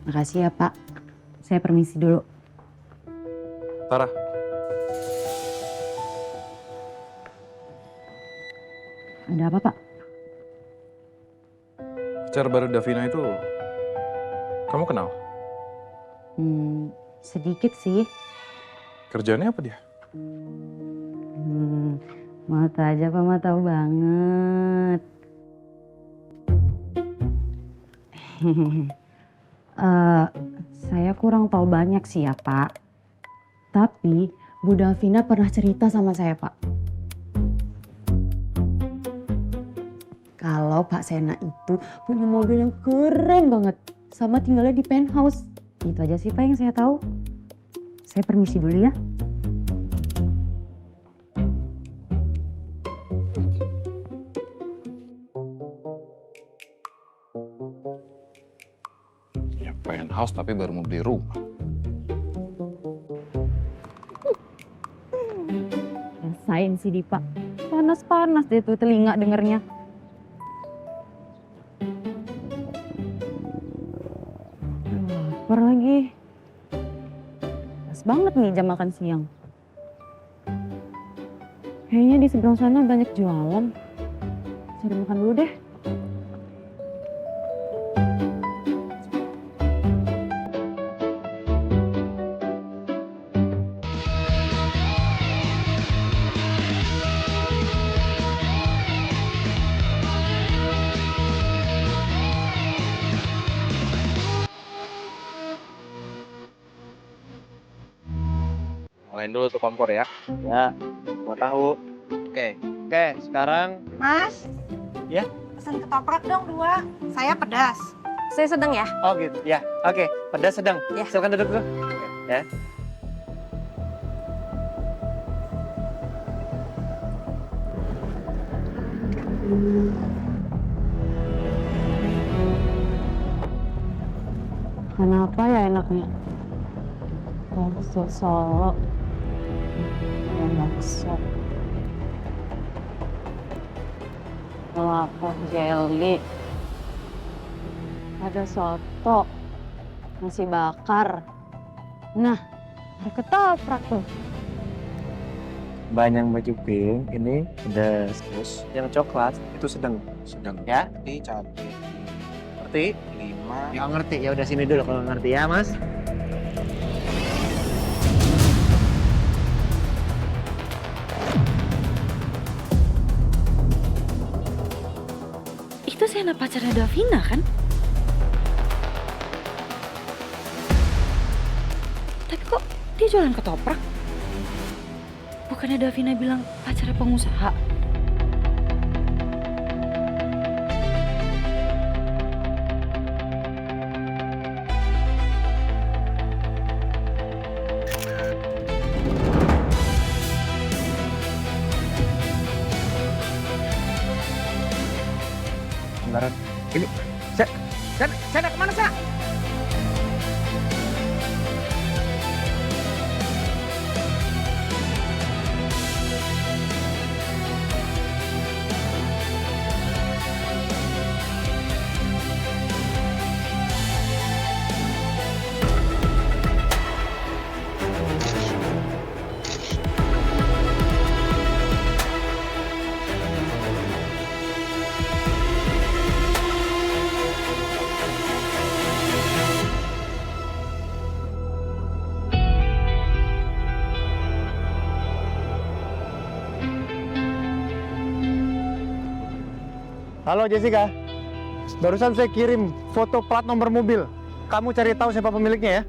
Speaker 15: Makasih ya Pak. Saya permisi dulu.
Speaker 3: Tara.
Speaker 15: Ada apa Pak?
Speaker 3: Pacar baru Davina itu, kamu kenal?
Speaker 15: Sedikit sih.
Speaker 3: Kerjaannya apa dia?
Speaker 15: Mau tahu aja Pak, mau tahu banget. Saya kurang tahu banyak sih ya Pak. Tapi Bu Davina pernah cerita sama saya Pak. Kalau Pak Sena itu punya mobil yang keren banget. Sama tinggalnya di penthouse. Itu aja sih Pak yang saya tahu. Saya permisi dulu ya.
Speaker 3: kos tapi baru mau beli rumah.
Speaker 15: Rasain si Dipa. Panas-panas deh tuh telinga dengernya. Lapar lagi. Pas banget nih jam makan siang. Kayaknya di seberang sana banyak jualan. Cari makan dulu deh.
Speaker 14: Nyalain dulu tuh kompor ya.
Speaker 10: Ya, mau tahu. Oke, sekarang
Speaker 17: Mas,
Speaker 10: ya.
Speaker 17: pesan ketoprak dong 2. Saya pedas. Saya sedang ya.
Speaker 10: Oh gitu, ya. Oke, pedas sedang. Ya. Silakan duduk dulu. Ya.
Speaker 15: Kenapa ya enaknya? Bakso Solo. Bakso. Kelapa jelly. Ada soto. Nasi bakar. Nah, ada ketoprak tuh.
Speaker 10: Banyak baju pink, ini pedas. Terus yang coklat itu sedang.
Speaker 14: Sedang.
Speaker 10: Ya?
Speaker 14: Ini cabai.
Speaker 10: Ngerti?
Speaker 14: 5.
Speaker 10: Ya ngerti, ya udah sini dulu kalau ngerti ya, Mas.
Speaker 15: Itu Sena pacarnya Davina kan? Tapi kok dia jualan ketoprak? Bukannya Davina bilang pacarnya pengusaha?
Speaker 10: Bentar. Ini, Sena kemana, Sena? Halo Jessica, barusan saya kirim foto plat nomor mobil. Kamu cari tahu siapa pemiliknya ya.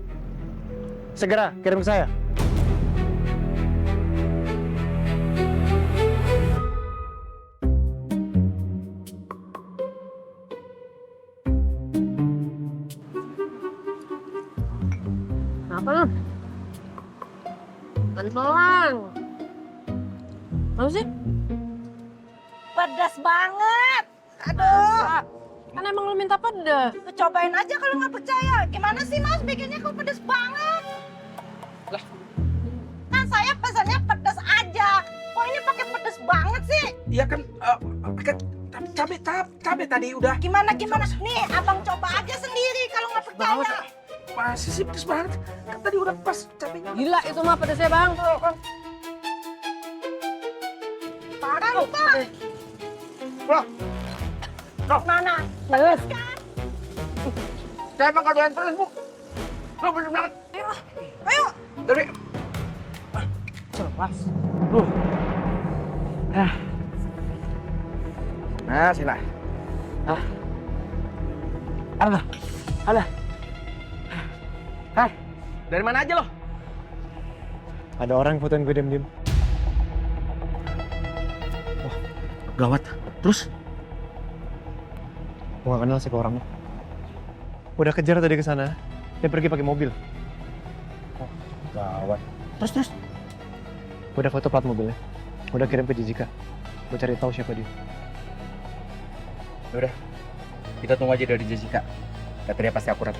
Speaker 10: Segera kirim ke saya.
Speaker 17: Apa? Pelan-pelan. Apa sih? Pedas banget. Aduh. Kan emang lu minta pedas. Cobain aja kalau nggak percaya. Gimana sih Mas bikinnya kok pedas banget?
Speaker 14: Lah.
Speaker 17: Kan saya pesannya pedas aja. Kok ini pakai pedas banget sih?
Speaker 14: Iya kan pakai cabai tadi udah.
Speaker 17: Gimana? Nih, abang coba aja sendiri kalau nggak percaya.
Speaker 14: Masih sih pedes banget. Kan tadi udah pas cabainya.
Speaker 17: Gila itu mah pedasnya bang. Parah lu bang.
Speaker 14: Loh.
Speaker 17: Mana? Pedas kan?
Speaker 14: Saya emang kalau yang pedes, Bu. Lo pedes banget.
Speaker 17: Ayo.
Speaker 14: Dari.
Speaker 16: Selepas.
Speaker 14: Nah, sini lah. Alah. Hai, dari mana aja lo?
Speaker 10: Ada orang fotoin gue diem-diem.
Speaker 14: Wah, gawat. Terus?
Speaker 10: Gue gak kenal sih ke orangnya. Udah kejar tadi ke sana. Dia pergi pakai mobil.
Speaker 14: Oh, gawat.
Speaker 10: Terus? Udah foto plat mobilnya. Udah kirim ke Jessica. Gue cari tahu siapa dia.
Speaker 14: Udah, kita tunggu aja dari Jessica. Katanya pasti akurat.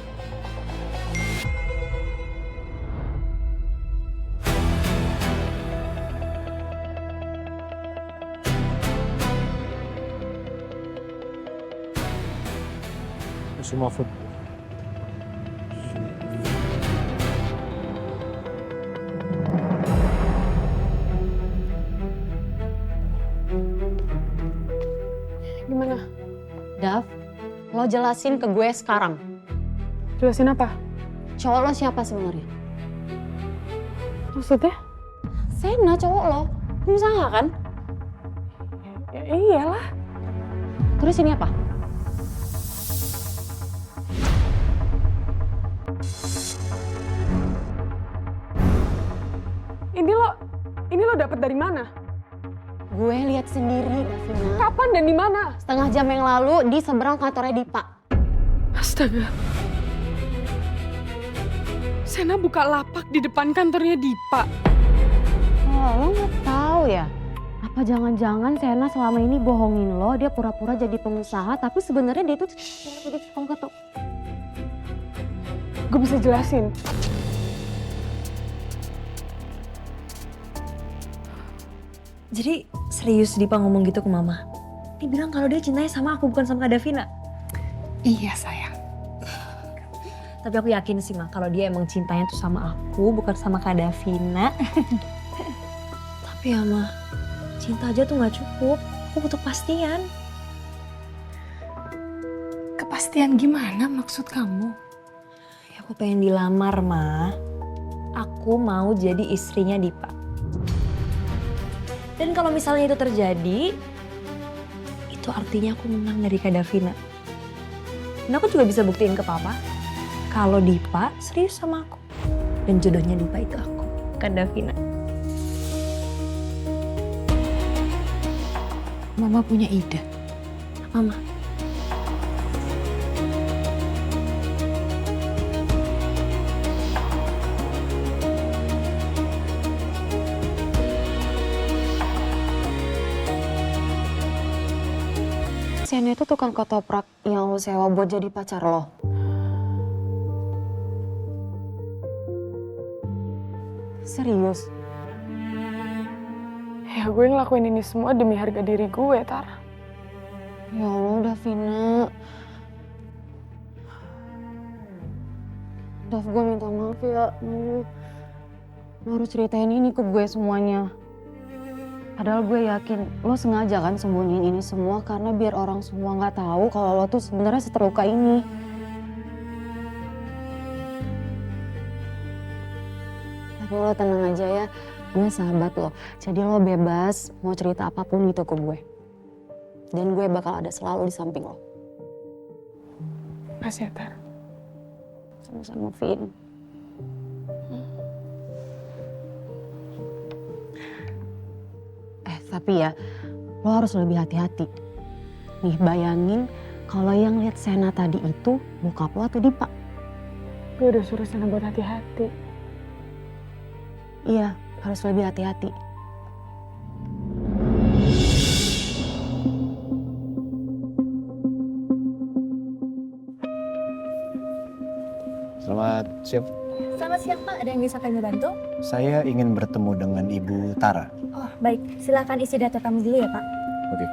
Speaker 10: Suma Food.
Speaker 9: Gimana?
Speaker 15: Dav, lo jelasin ke gue sekarang.
Speaker 9: Jelasin apa?
Speaker 15: Cowok lo siapa sebenarnya?
Speaker 9: Maksudnya?
Speaker 15: Sena cowok lo, pengusaha kan?
Speaker 9: Ya, iyalah.
Speaker 15: Terus ini apa?
Speaker 9: Ini lo dapet dari mana?
Speaker 15: Gue lihat sendiri, Davina.
Speaker 9: Kapan dan di mana?
Speaker 15: Setengah jam yang lalu di seberang kantornya Dipa.
Speaker 9: Astaga. Sena buka lapak di depan kantornya Dipa.
Speaker 15: Oh, lo nggak tahu ya? Apa jangan-jangan Sena selama ini bohongin lo, dia pura-pura jadi pengusaha, tapi sebenarnya dia itu jadi tukang ketuk.
Speaker 9: Gue bisa jelasin.
Speaker 5: Jadi serius Dipa ngomong gitu ke mama? Dia bilang kalau dia cintanya sama aku bukan sama Kak Davina.
Speaker 9: Iya sayang.
Speaker 5: Tapi aku yakin sih Ma, kalau dia emang cintanya tuh sama aku bukan sama Kak Davina. Tapi ya Ma, cinta aja tuh gak cukup. Aku butuh kepastian.
Speaker 9: Kepastian gimana maksud kamu?
Speaker 5: Ya, aku pengen dilamar Ma. Aku mau jadi istrinya Dipa. Dan kalau misalnya itu terjadi, itu artinya aku menang dari Kak Davina. Dan aku juga bisa buktiin ke Papa, kalau Dipa serius sama aku. Dan jodohnya Dipa itu aku, Kak Davina.
Speaker 9: Mama punya ide.
Speaker 5: Mama.
Speaker 15: Sena itu tukang ketoprak yang lo sewa buat jadi pacar lo. Serius?
Speaker 9: Ya gue ngelakuin ini semua demi harga diri gue, Tar.
Speaker 15: Ya Allah, Davina. Dav, gue minta maaf ya. Lo harus ceritain ini ke gue semuanya. Padahal gue yakin lo sengaja kan sembunyiin ini semua karena biar orang semua nggak tahu kalau lo tuh sebenarnya seterluka ini. Tapi lo tenang aja ya, gue sahabat lo. Jadi lo bebas mau cerita apapun itu ke gue. Dan gue bakal ada selalu di samping lo.
Speaker 9: Makasih ya, Tar.
Speaker 15: Sama-sama, Vin. Tapi ya, lo harus lebih hati-hati. Nih bayangin kalau yang lihat Sena tadi itu bokap lo atau Dipa.
Speaker 9: Gue udah suruh Sena buat hati-hati.
Speaker 15: Iya, harus lebih hati-hati.
Speaker 10: Selamat siang.
Speaker 18: Selamat siang Pak, ada yang bisa kami bantu?
Speaker 10: Saya ingin bertemu dengan Ibu Tara.
Speaker 18: Oh baik, silakan isi data kami dulu ya Pak.
Speaker 10: Oke.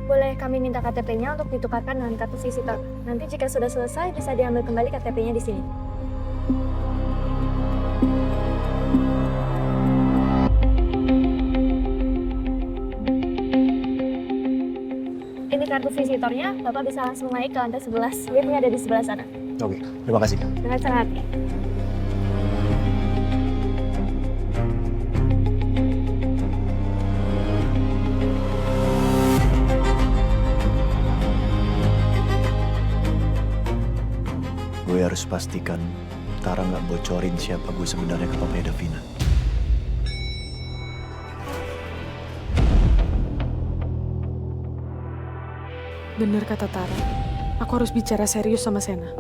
Speaker 18: Boleh kami minta KTP-nya untuk ditukarkan dengan kartu visitor. Nanti jika sudah selesai bisa diambil kembali KTP-nya di sini. Ini kartu visitornya, Bapak bisa langsung naik ke lantai 11. Liftnya ada di sebelah sana.
Speaker 10: Oke, terima kasih.
Speaker 18: Dengan senang hati.
Speaker 10: Gue harus pastikan Tara nggak bocorin siapa gue sebenarnya ke papanya Davina.
Speaker 9: Bener kata Tara, aku harus bicara serius sama Sena.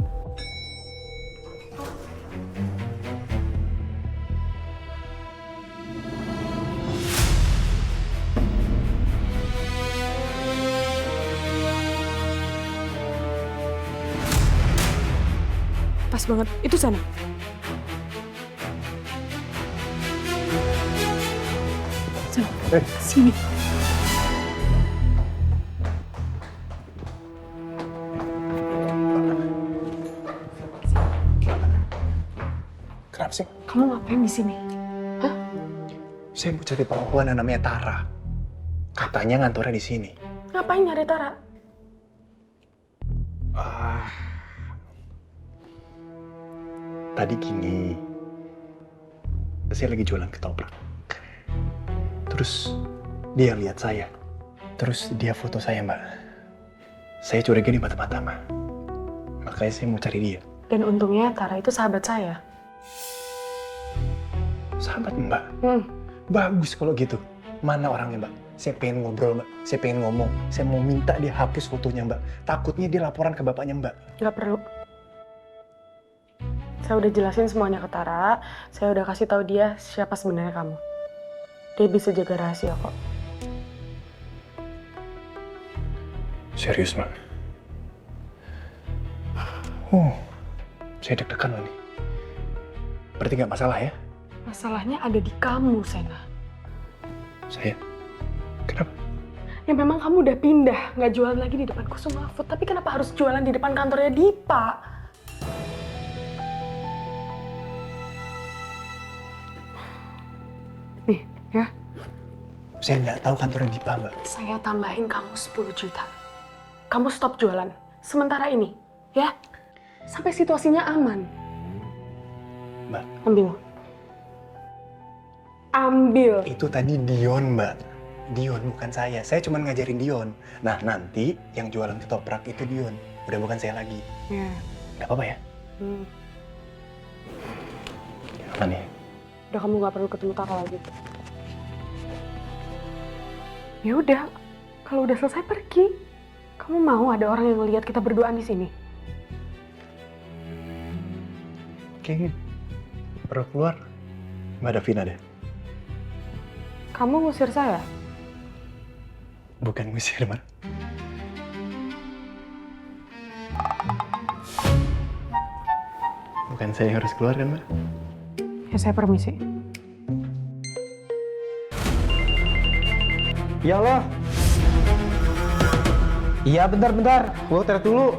Speaker 9: Pas banget, itu Sena.
Speaker 12: Sini.
Speaker 10: Kenapa sih?
Speaker 12: Kamu ngapain di sini?
Speaker 10: Saya mau cari perempuan yang namanya Tara. Katanya ngantornya di sini.
Speaker 12: Ngapain nyari Tara?
Speaker 10: Tadi gini, saya lagi jualan ketoprak. Terus dia lihat saya. Terus dia foto saya, Mbak. Saya curiga di mata-mata, Mbak. Makanya saya mau cari dia.
Speaker 12: Dan untungnya Tara itu sahabat saya.
Speaker 10: Sahabat Mbak? Bagus kalau gitu. Mana orangnya, Mbak? Saya pengen ngobrol, Mbak. Saya pengen ngomong. Saya mau minta dia hapus fotonya, Mbak. Takutnya dia laporan ke bapaknya, Mbak.
Speaker 12: Gak perlu. Saya udah jelasin semuanya ke Tara. Saya udah kasih tahu dia siapa sebenarnya kamu. Dia bisa jaga rahasia kok.
Speaker 10: Serius, Mbak? Saya deg-degan loh nih. Berarti nggak masalah ya?
Speaker 12: Masalahnya ada di kamu, Sena.
Speaker 10: Saya? Kenapa?
Speaker 12: Ya memang kamu udah pindah, nggak jualan lagi di depan Kusuma Food. Tapi kenapa harus jualan di depan kantornya Dipa? Nih, ya.
Speaker 10: Saya nggak tahu kantornya Dipa, Mbak.
Speaker 12: Saya tambahin kamu 10 juta. Kamu stop jualan. Sementara ini, ya. Sampai situasinya aman.
Speaker 10: Mbak.
Speaker 12: Ambil. Ambil.
Speaker 10: Itu tadi Dion, Mbak. Dion, bukan saya. Saya cuma ngajarin Dion. Nah, nanti yang jualan ketoprak itu Dion. Udah bukan saya lagi.
Speaker 12: Ya.
Speaker 10: Nggak apa-apa ya? Aman ya?
Speaker 12: Udah kamu nggak perlu ketemu Tara lagi. Ya udah, kalau udah selesai pergi. Kamu mau ada orang yang lihat kita berduaan di sini?
Speaker 10: Kayaknya perlu keluar. Mbak Davina deh.
Speaker 12: Kamu ngusir saya?
Speaker 10: Bukan ngusir, Mbak. Bukan saya yang harus keluar kan, Mbak?
Speaker 12: Ya saya permisi.
Speaker 16: Ya Allah. Iya bentar-bentar, gue teriak dulu.